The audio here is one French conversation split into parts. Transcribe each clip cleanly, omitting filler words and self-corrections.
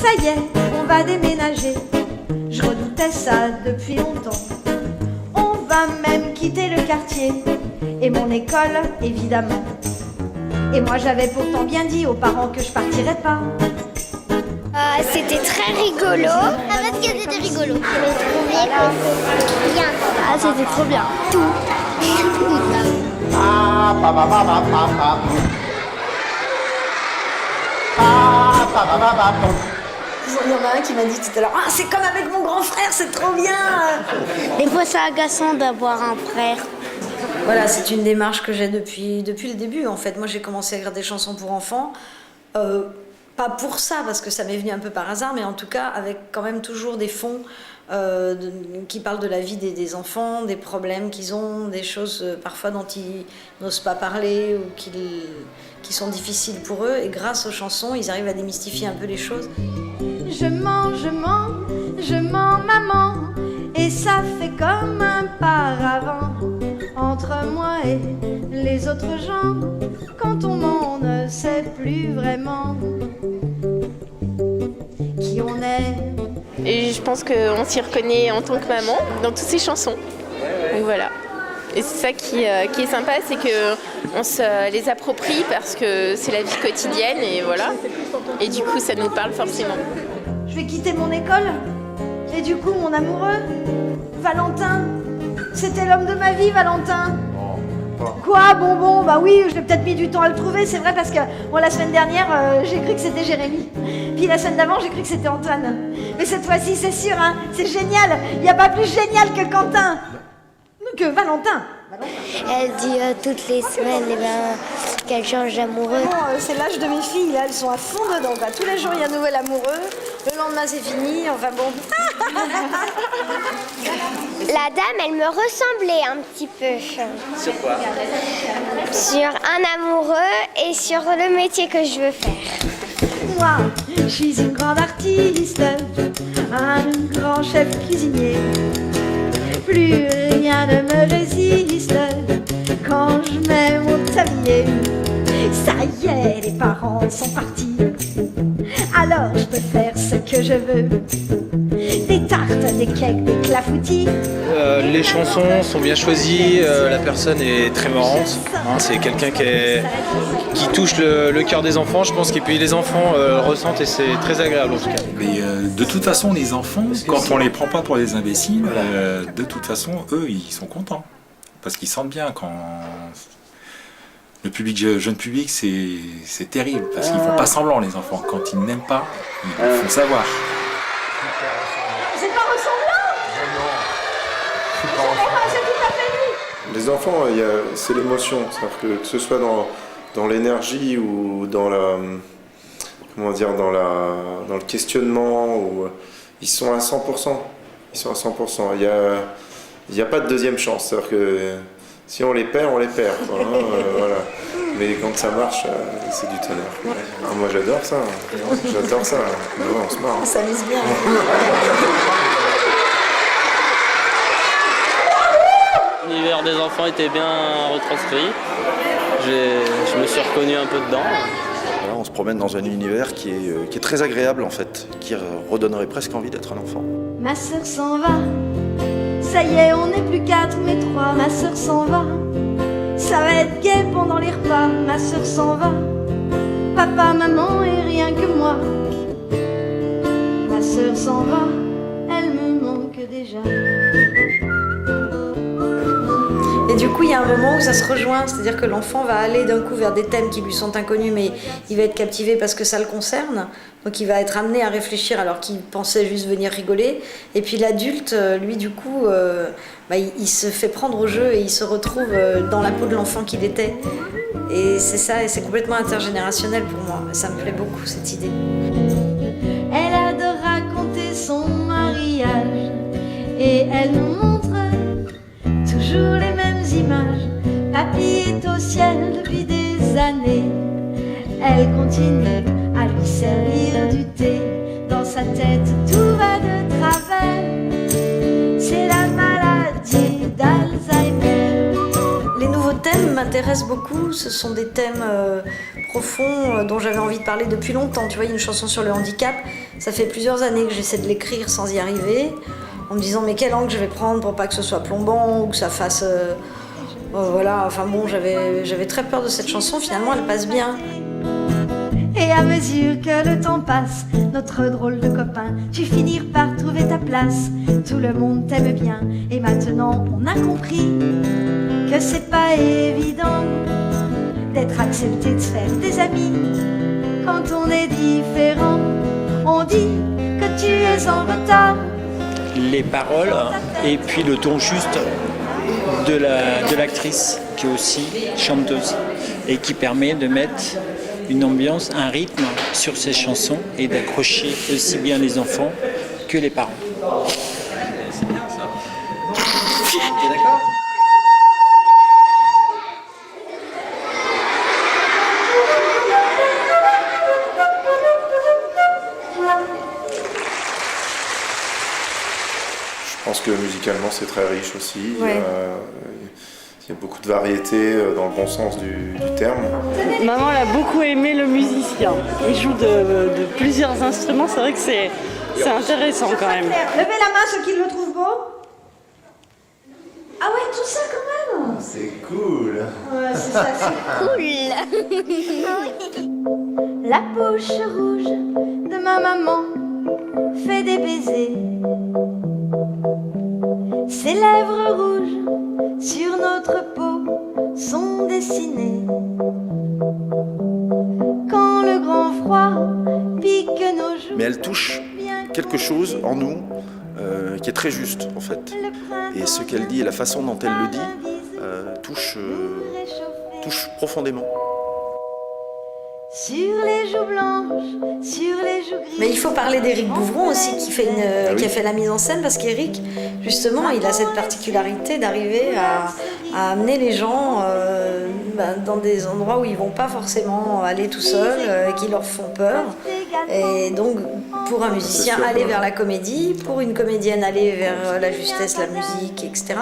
ça y est, on va déménager. Je redoutais ça depuis longtemps. On va même quitter le quartier et mon école, évidemment. Et moi j'avais pourtant bien dit aux parents que je partirais pas. C'était très rigolo. Parce que c'était rigolo. Je trouvais que bien. C'était trop bien. Tout. Il y en a un qui m'a dit tout à l'heure, ah c'est comme avec mon grand frère, c'est trop bien. Des fois c'est agaçant d'avoir un frère. Voilà, c'est une démarche que j'ai depuis le début en fait. Moi j'ai commencé à écrire des chansons pour enfants. Pas pour ça, parce que ça m'est venu un peu par hasard, mais en tout cas avec quand même toujours des fonds qui parlent de la vie des enfants, des problèmes qu'ils ont, des choses parfois dont ils n'osent pas parler ou qui sont difficiles pour eux. Et grâce aux chansons, ils arrivent à démystifier un peu les choses. Je mens, maman, et ça fait comme un paravent entre moi et les autres gens. Quand on ment, on ne sait plus vraiment qui on est. Et je pense qu'on s'y reconnaît en tant que maman dans toutes ces chansons. Donc voilà. Et c'est ça qui est sympa, c'est qu'on se les approprie parce que c'est la vie quotidienne et voilà. Et du coup, ça nous parle forcément. Je vais quitter mon école et du coup, mon amoureux, Valentin, c'était l'homme de ma vie, Valentin. Quoi, bonbon? Bah oui, j'ai peut-être mis du temps à le trouver, c'est vrai, parce que moi la semaine dernière, j'ai cru que c'était Jérémy. Puis la semaine d'avant, j'ai cru que c'était Antoine. Mais cette fois-ci, c'est sûr, hein, c'est génial. Il n'y a pas plus génial que Quentin. Que Valentin. Elle dit toutes les semaines qu'elle change d'amoureux. C'est l'âge de mes filles, là, elles sont à fond dedans. Quoi. Tous les jours, il y a un nouvel amoureux. Le lendemain, c'est fini. Enfin bon. La dame, elle me ressemblait un petit peu. Sur quoi? Sur un amoureux et sur le métier que je veux faire. Moi, je suis une grande artiste, un grand chef cuisinier. Plus rien ne me résiste quand je mets mon tablier. Ça y est, les parents sont partis. Alors je peux faire ce que je veux. Des tartes, des cakes, des clafoutis. Les chansons sont bien choisies, la personne est très marrante. Hein, c'est quelqu'un qui touche le cœur des enfants, je pense, et puis les enfants le ressentent et c'est très agréable en tout cas. Mais de toute façon, les enfants, quand on les prend pas pour des imbéciles, de toute façon, eux, ils sont contents. Parce qu'ils sentent bien quand... Le public, jeune public, c'est terrible, parce qu'ils font pas semblant, les enfants. Quand ils n'aiment pas, ils le font savoir. C'est pas ressemblant. C'est tout à fait lui. Les enfants, c'est l'émotion. C'est-à-dire que ce soit dans l'énergie ou dans la... Comment dire, dans le questionnement, ils sont à 100%. Ils sont à 100%. Il n'y a pas de deuxième chance. C'est-à-dire que si on les perd, on les perd. Quoi, hein, voilà. Mais quand ça marche, c'est du tonnerre. Ah, moi j'adore ça. J'adore ça. Ouais, on se marre. On s'amuse bien. L'univers des enfants était bien retranscrit. Je me suis reconnu un peu dedans. Voilà, on se promène dans un univers qui est très agréable en fait, qui redonnerait presque envie d'être un enfant. Ma sœur s'en va. Ça y est, on n'est plus 4 mais 3. Ma sœur s'en va. Ça va être gai pendant les repas. Ma sœur s'en va. Papa, maman et rien que moi. Ma sœur s'en va. Elle me manque déjà. Et du coup, il y a un moment où ça se rejoint, c'est-à-dire que l'enfant va aller d'un coup vers des thèmes qui lui sont inconnus, mais il va être captivé parce que ça le concerne. Donc il va être amené à réfléchir alors qu'il pensait juste venir rigoler. Et puis l'adulte, lui, du coup, il se fait prendre au jeu et il se retrouve dans la peau de l'enfant qu'il était. Et c'est ça, et c'est complètement intergénérationnel pour moi. Ça me plaît beaucoup, cette idée. Elle a de raconter son mariage et elle nous montre toujours les mêmes images. Papy est au ciel depuis des années. Elle continue à lui servir du thé. Dans sa tête, tout va de travers. C'est la maladie d'Alzheimer. Les nouveaux thèmes m'intéressent beaucoup. Ce sont des thèmes profonds dont j'avais envie de parler depuis longtemps. Tu vois, il y a une chanson sur le handicap. Ça fait plusieurs années que j'essaie de l'écrire sans y arriver, en me disant mais quel angle je vais prendre pour pas que ce soit plombant ou que ça fasse... voilà, enfin bon, j'avais très peur de cette chanson. Finalement, elle passe bien. Et à mesure que le temps passe, notre drôle de copain, tu finis par trouver ta place. Tout le monde t'aime bien, et maintenant on a compris que c'est pas évident d'être accepté, de se faire des amis. Quand on est différent, on dit que tu es en retard. Les paroles et puis le ton juste de l'actrice qui est aussi chanteuse et qui permet de mettre une ambiance, un rythme sur ces chansons et d'accrocher aussi bien les enfants que les parents. C'est bien ça. T'es d'accord ? Je pense que musicalement c'est très riche aussi. Ouais. Il y a beaucoup de variété dans le bon sens du terme. Maman elle a beaucoup aimé le musicien. Il joue de plusieurs instruments, c'est vrai que c'est intéressant quand même. Levez la main ceux qui le trouvent beau. Ah ouais, tout ça quand même. C'est cool. Ouais, c'est ça, c'est cool. La bouche rouge de ma maman fait des baisers. Ses lèvres rouges sur notre peau sont dessinées. Quand le grand froid pique nos joues. Mais elle touche quelque chose en nous qui est très juste en fait. Et ce qu'elle dit et la façon dont elle le dit touche profondément. Sur les joues blanches, sur les joues grises. Mais il faut parler d'Éric Bouvron aussi qui a fait la mise en scène, parce qu'Éric, justement, il a cette particularité d'arriver à amener les gens dans des endroits où ils vont pas forcément aller tout seuls, qui leur font peur. Et donc, pour un musicien, aller vers la comédie, pour une comédienne, aller vers la justesse, la musique, etc.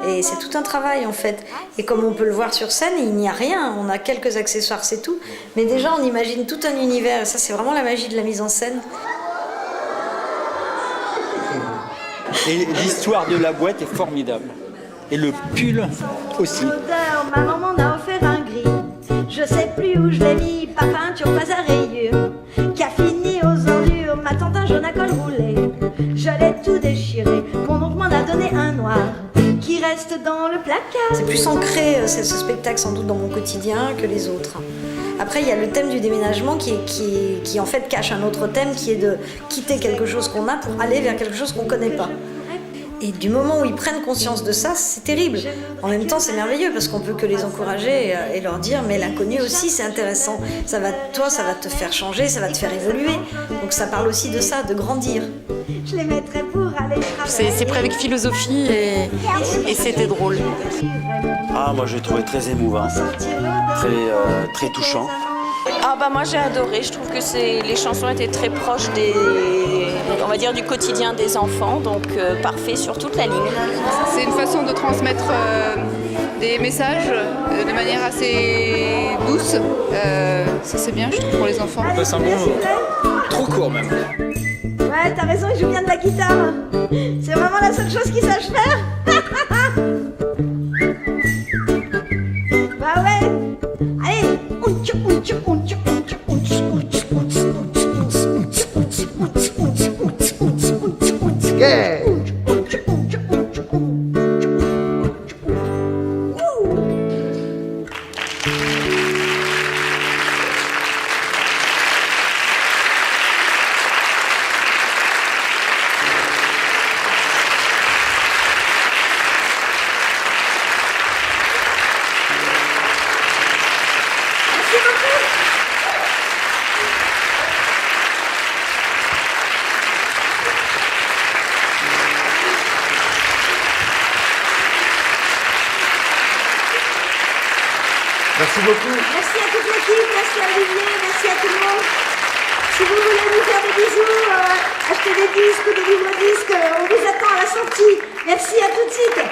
Et c'est tout un travail en fait. Et comme on peut le voir sur scène, il n'y a rien, on a quelques accessoires, c'est tout. Mais déjà, on imagine tout un univers, et ça, c'est vraiment la magie de la mise en scène. Et l'histoire de la boîte est formidable. Et le pull aussi. Ma maman m'a offert un gris. Je sais plus où je l'ai mis, pas peinture, pas à rayures. Qui a fini aux ordures, ma tante un jaune à col roulé. Je l'ai tout déchiré, mon oncle m'en a donné un noir qui reste dans le placard. C'est plus ancré, ce spectacle, sans doute dans mon quotidien que les autres. Après, il y a le thème du déménagement qui en fait cache un autre thème, qui est de quitter quelque chose qu'on a pour aller vers quelque chose qu'on ne connaît pas. Et du moment où ils prennent conscience de ça, c'est terrible. En même temps, c'est merveilleux parce qu'on peut que les encourager et leur dire mais l'inconnu aussi, c'est intéressant. Ça va te faire changer, ça va te faire évoluer. Donc ça parle aussi de ça, de grandir. Je les mettrai pour aller travailler. C'est pris avec philosophie et c'était drôle. Ah, moi j'ai trouvé très émouvant, très touchant. Ah bah moi j'ai adoré, je trouve que les chansons étaient très proches on va dire du quotidien des enfants, donc parfait sur toute la ligne. C'est une façon de transmettre des messages de manière assez douce. Ça c'est bien je trouve pour les enfants. On passe un bon moment, trop court même. Ouais, t'as raison, il joue bien de la guitare. C'est vraiment la seule chose qu'il sache faire. Bah ouais. Allez. Yeah. Merci beaucoup. Merci à toute l'équipe, merci à Olivier, merci à tout le monde. Si vous voulez nous faire des bisous, acheter des disques ou des livres disques, on vous attend à la sortie. Merci, à tout de suite.